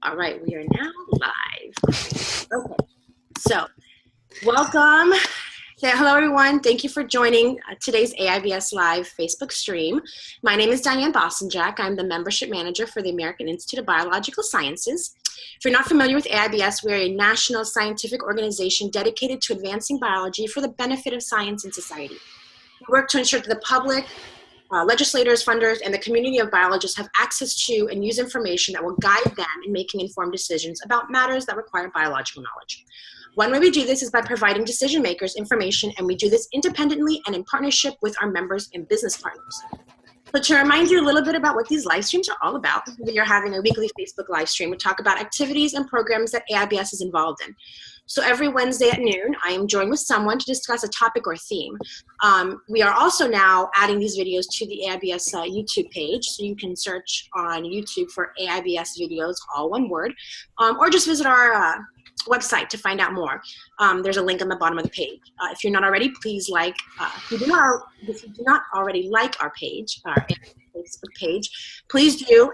All right, we are now live. Okay, so welcome. Hello, everyone. Thank you for joining today's AIBS Live Facebook stream. My name is Diane Bostonjack. I'm the membership manager for the American Institute of Biological Sciences. If you're not familiar with AIBS, we're a national scientific organization dedicated to advancing biology for the benefit of science and society. We work to ensure that the public, legislators, funders, and the community of biologists have access to and use information that will guide them in making informed decisions about matters that require biological knowledge. One way we do this is by providing decision makers information, and we do this independently and in partnership with our members and business partners. So to remind you a little bit about what these live streams are all about, we are having a weekly Facebook live stream. We talk about activities and programs that AIBS is involved in. So every Wednesday at noon, I am joined with someone to discuss a topic or theme. We are also now adding these videos to the AIBS YouTube page, so you can search on YouTube for AIBS videos, all one word, or just visit our website to find out more. There's a link on the bottom of the page. If you're not already, please like. If you do not already like our page, our Facebook page, please do,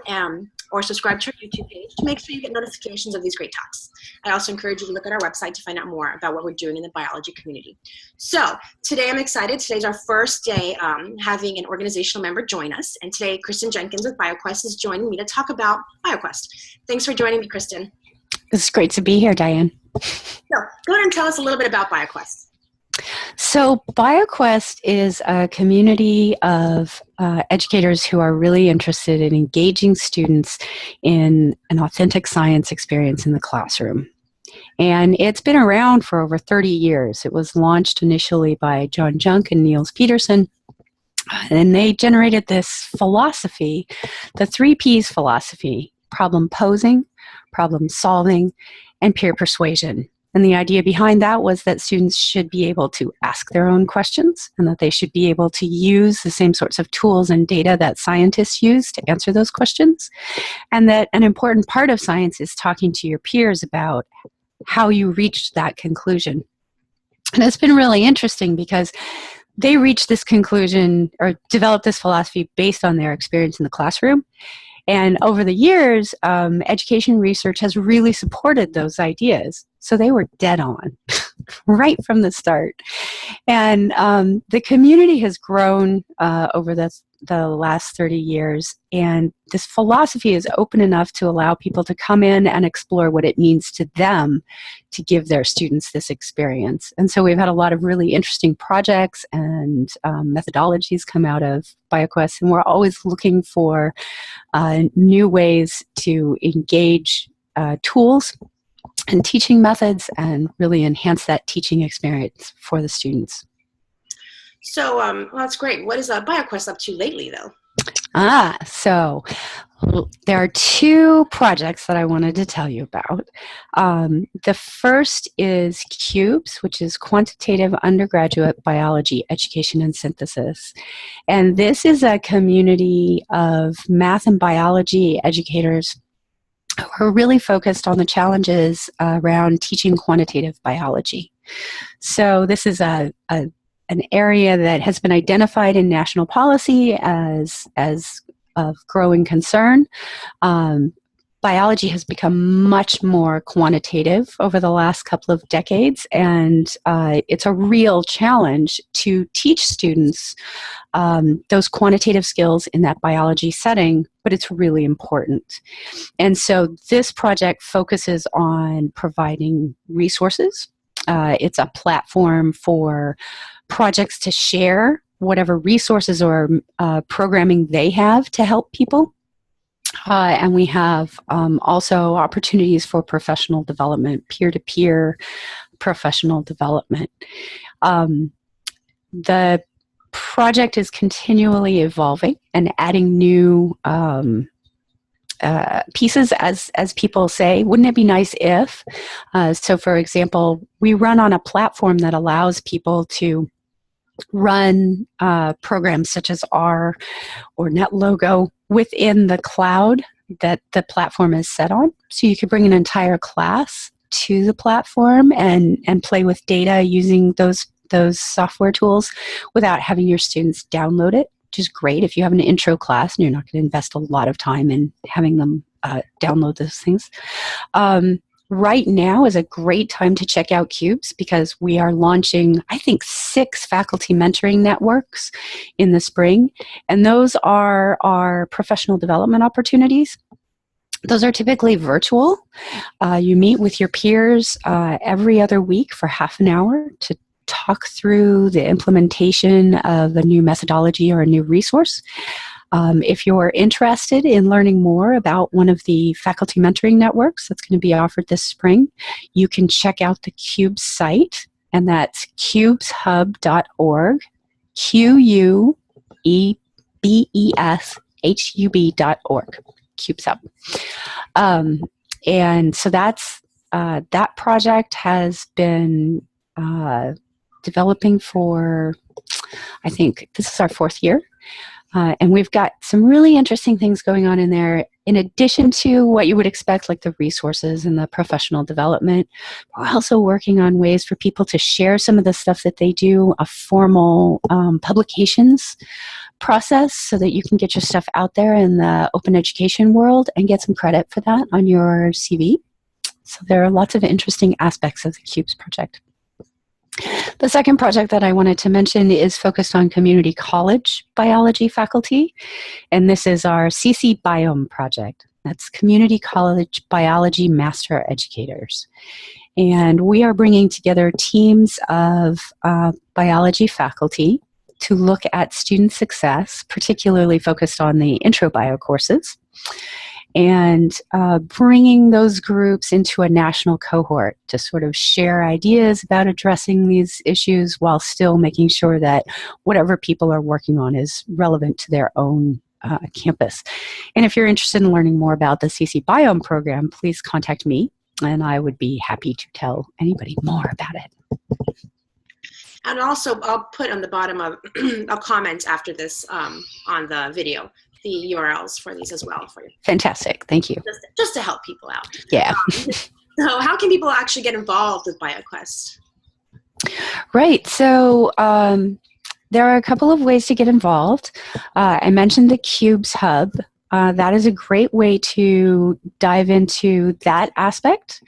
or subscribe to our YouTube page to make sure you get notifications of these great talks. I also encourage you to look at our website to find out more about what we're doing in the biology community. So today I'm excited. Today's our first day having an organizational member join us. And today Kristen Jenkins with BioQuest is joining me to talk about BioQuest. Thanks for joining me, Kristen. It's great to be here, Diane. So go ahead and tell us a little bit about BioQuest. So BioQuest is a community of educators who are really interested in engaging students in an authentic science experience in the classroom. And it's been around for over 30 years. It was launched initially by John Junk and Niels Peterson. And they generated this philosophy, the 3Ps philosophy: problem posing, problem solving, and peer persuasion. And the idea behind that was that students should be able to ask their own questions, and that they should be able to use the same sorts of tools and data that scientists use to answer those questions. And that an important part of science is talking to your peers about how you reached that conclusion. And it's been really interesting because they reached this conclusion or developed this philosophy based on their experience in the classroom. And over the years, education research has really supported those ideas. So they were dead on right from the start. And the community has grown over the last 30 years. And this philosophy is open enough to allow people to come in and explore what it means to them to give their students this experience. And so we've had a lot of really interesting projects and methodologies come out of BioQuest. And we're always looking for new ways to engage tools and teaching methods and really enhance that teaching experience for the students. So well, that's great. What is BioQuest up to lately, though? So there are two projects that I wanted to tell you about. The first is CUBES, which is Quantitative Undergraduate Biology Education and Synthesis. And this is a community of math and biology educators who are really focused on the challenges around teaching quantitative biology. So this is an area that has been identified in national policy as of growing concern. Biology has become much more quantitative over the last couple of decades, and it's a real challenge to teach students those quantitative skills in that biology setting, but it's really important. And so this project focuses on providing resources. It's a platform for projects to share whatever resources or programming they have to help people. And we have also opportunities for professional development, peer-to-peer professional development. The project is continually evolving and adding new pieces, as people say. Wouldn't it be nice if? So for example, we run on a platform that allows people to run programs such as R or NetLogo within the cloud that the platform is set on. So you could bring an entire class to the platform and play with data using those software tools without having your students download it, which is great if you have an intro class and you're not going to invest a lot of time in having them download those things. Right now is a great time to check out CUBES because we are launching, I think, 6 faculty mentoring networks in the spring, and those are our professional development opportunities. Those are typically virtual. You meet with your peers every other week for half an hour to talk through the implementation of a new methodology or a new resource. If you're interested in learning more about one of the faculty mentoring networks that's going to be offered this spring, you can check out the CUBES site, and that's cubeshub.org, QUEBESHUB.org, CUBES Hub. And so that's that project has been developing for, I think this is our 4th year. And we've got some really interesting things going on in there, in addition to what you would expect, like the resources and the professional development. We're also working on ways for people to share some of the stuff that they do, a formal publications process, so that you can get your stuff out there in the open education world and get some credit for that on your CV. So there are lots of interesting aspects of the CUBES project. The second project that I wanted to mention is focused on community college biology faculty, and this is our CC Biome project. That's Community College Biology Master Educators. And we are bringing together teams of biology faculty to look at student success, particularly focused on the intro bio courses, and bringing those groups into a national cohort to sort of share ideas about addressing these issues while still making sure that whatever people are working on is relevant to their own campus. And if you're interested in learning more about the CC Biome program, please contact me, and I would be happy to tell anybody more about it. And also, I'll put on the bottom of a comment after this on the video, the URLs for these as well for you. Fantastic. Thank you. Just to help people out. Yeah. So how can people actually get involved with BioQuest? Right. So there are a couple of ways to get involved. I mentioned the CUBES Hub. That is a great way to dive into that aspect.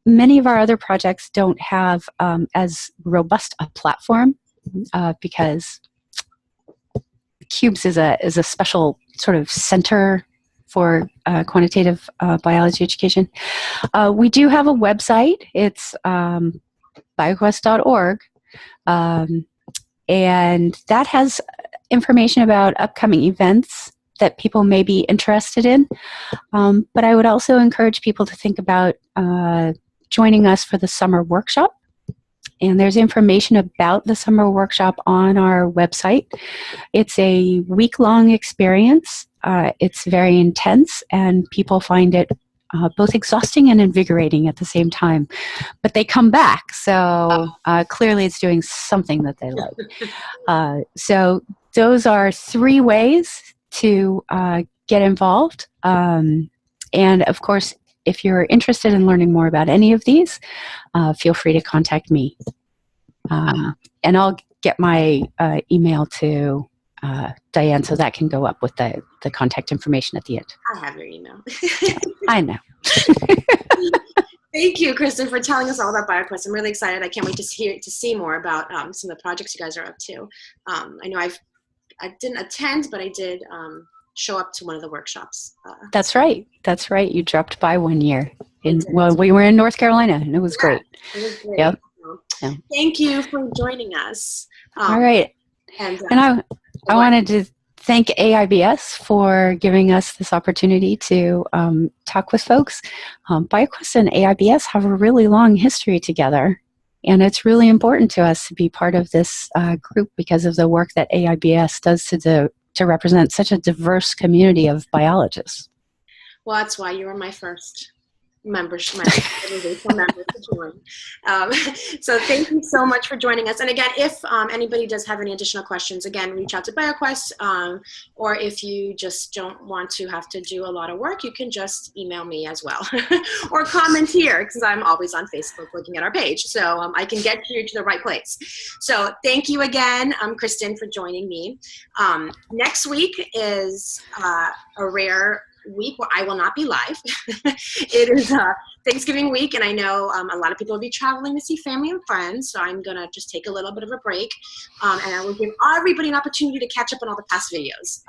Many of our other projects don't have as robust a platform because CUBES is a special sort of center for quantitative biology education. We do have a website. It's bioquest.org, and that has information about upcoming events that people may be interested in. But I would also encourage people to think about joining us for the summer workshop. And there's information about the summer workshop on our website. It's a week-long experience. It's very intense, and people find it both exhausting and invigorating at the same time. But they come back, so clearly it's doing something that they like. So those are 3 ways to get involved. And of course, if you're interested in learning more about any of these, feel free to contact me. And I'll get my email to Diane so that can go up with the contact information at the end. I have your email. I know. Thank you, Kristen, for telling us all about BioQuest. I'm really excited. I can't wait to see more about some of the projects you guys are up to. I know I didn't attend, but I did show up to one of the workshops. That's right. That's right. You dropped by one year. Well, we were in North Carolina, and it was great. It was great. Yep. So, thank you for joining us. All right. And I wanted to thank AIBS for giving us this opportunity to talk with folks. BioQuest and AIBS have a really long history together, and it's really important to us to be part of this group because of the work that AIBS does to represent such a diverse community of biologists. Well, that's why you were my first member to join. So thank you so much for joining us. And again, if anybody does have any additional questions, again, reach out to BioQuest, or if you just don't want to have to do a lot of work, you can just email me as well, or comment here, because I'm always on Facebook looking at our page, so I can get you to the right place. So thank you again, Kristen, for joining me. Next week is a rare week where I will not be live. It is Thanksgiving week, and I know a lot of people will be traveling to see family and friends, so I'm going to just take a little bit of a break, and I will give everybody an opportunity to catch up on all the past videos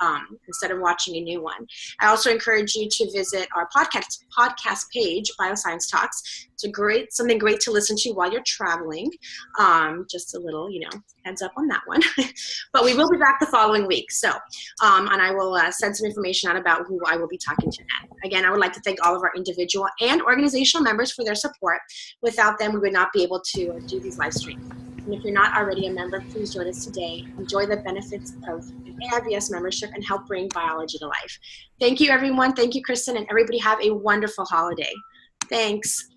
instead of watching a new one. I also encourage you to visit our podcast page, Bioscience Talks. It's something great to listen to while you're traveling. Just a little, heads up on that one. But we will be back the following week. So, and I will send some information out about who I will be talking to then. Again, I would like to thank all of our individual and organizational members for their support. Without them, we would not be able to do these live streams. And if you're not already a member, please join us today. Enjoy the benefits of an AIBS membership and help bring biology to life. Thank you, everyone. Thank you, Kristen, and everybody have a wonderful holiday. Thanks.